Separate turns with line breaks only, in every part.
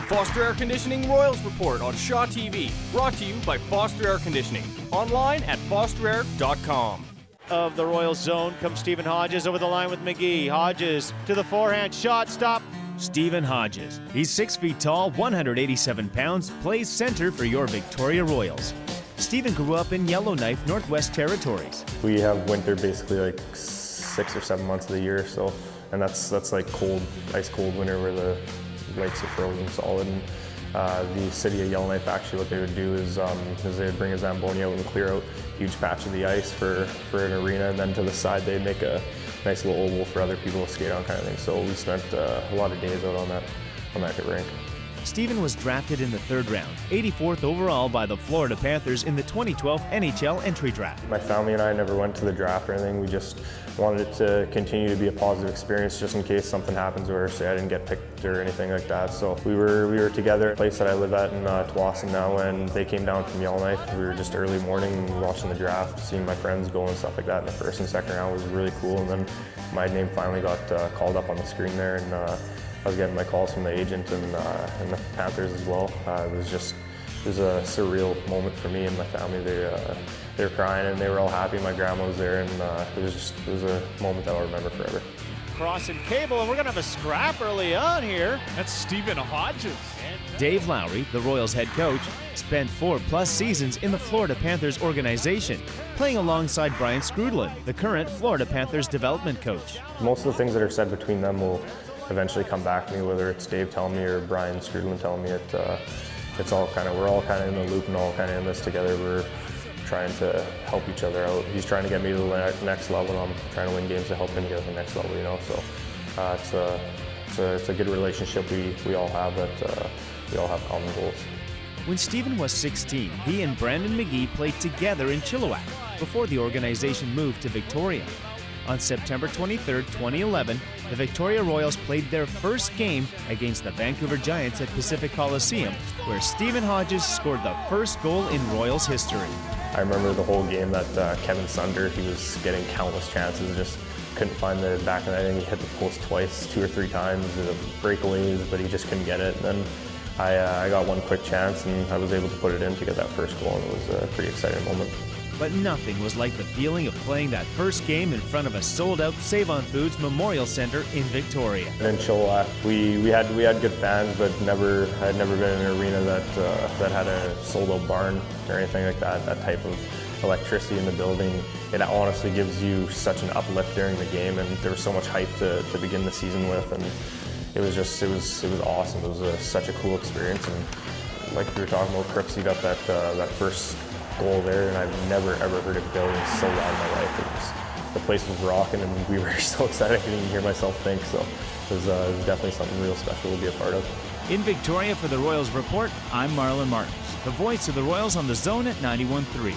Foster Air Conditioning Royals Report on Shaw TV. Brought to you by Foster Air Conditioning. Online at fosterair.com.
Of the Royals zone comes Steven Hodges over the line with McGee. Hodges to the forehand shot, stop.
Steven Hodges. He's 6 feet tall, 187 pounds, plays center for your Victoria Royals. Steven grew up in Yellowknife, Northwest Territories.
We have winter basically like 6 or 7 months of the year, so, and that's like cold, ice cold winter where the lakes are frozen solid. And, the city of Yellowknife, actually what they would do is they would bring a Zamboni out and clear out a huge patch of the ice for an arena, and then to the side they'd make a nice little oval for other people to skate on, kind of thing. So we spent a lot of days out on that rink.
Steven was drafted in the 3rd round, 84th overall by the Florida Panthers in the 2012 NHL Entry Draft.
My family and I never went to the draft or anything. We just wanted it to continue to be a positive experience just in case something happens or say I didn't get picked or anything like that. So we were together at a place that I live at in Tsawwassen now, and they came down from Yellowknife. We were just early morning watching the draft, seeing my friends go and stuff like that in the 1st and 2nd round was really cool. And then my name finally got called up on the screen there, and I was getting my calls from the agent and the Panthers as well. It was a surreal moment for me and my family. They were crying and they were all happy. My grandma was there, and it was a moment that I'll remember forever.
Crossing cable, and we're gonna have a scrap early on here.
That's Steven Hodges.
Dave Lowry, the Royals head coach, spent 4+ seasons in the Florida Panthers organization, playing alongside Brian Skrudlin, the current Florida Panthers development coach.
Most of the things that are said between them will eventually come back to me, whether it's Dave telling me or Brian Skrudlin telling me. It's all we're all kind of in the loop and all kind of in this together. We're trying to help each other out. He's trying to get me to the next level, and I'm trying to win games to help him get to the next level. You know, so it's a good relationship we all have, that we all have common goals.
When Steven was 16, he and Brandon McGee played together in Chilliwack before the organization moved to Victoria. On September 23, 2011, the Victoria Royals played their first game against the Vancouver Giants at Pacific Coliseum, where Steven Hodges scored the first goal in Royals history.
I remember the whole game that Kevin Sunder, he was getting countless chances, just couldn't find the back of the net. I think he hit the post twice, 2 or 3 times, breakaways, but he just couldn't get it. And then I got one quick chance, and I was able to put it in to get that first goal, and it was a pretty exciting moment.
But nothing was like the feeling of playing that first game in front of a sold-out Save-On-Foods Memorial Center in Victoria.
In Chilliwack, we had good fans, but I had never been in an arena that had a sold-out barn or anything like that. That type of electricity in the building, it honestly gives you such an uplift during the game, and there was so much hype to begin the season with, and it was awesome. It was such a cool experience, and like we were talking about, Crooksy got that first goal there, and I've never ever heard it building so loud in my life. The place was rocking, and we were so excited I couldn't even hear myself think. So it was definitely something real special to be a part of.
In Victoria for the Royals Report, I'm Marlon Martens, the voice of the Royals on the Zone at 91.3.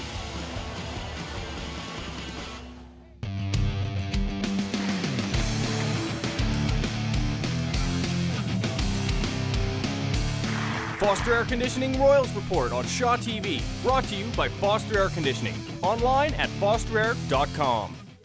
Foster Air Conditioning Royals Report on Shaw TV. Brought to you by Foster Air Conditioning. Online at fosterair.com.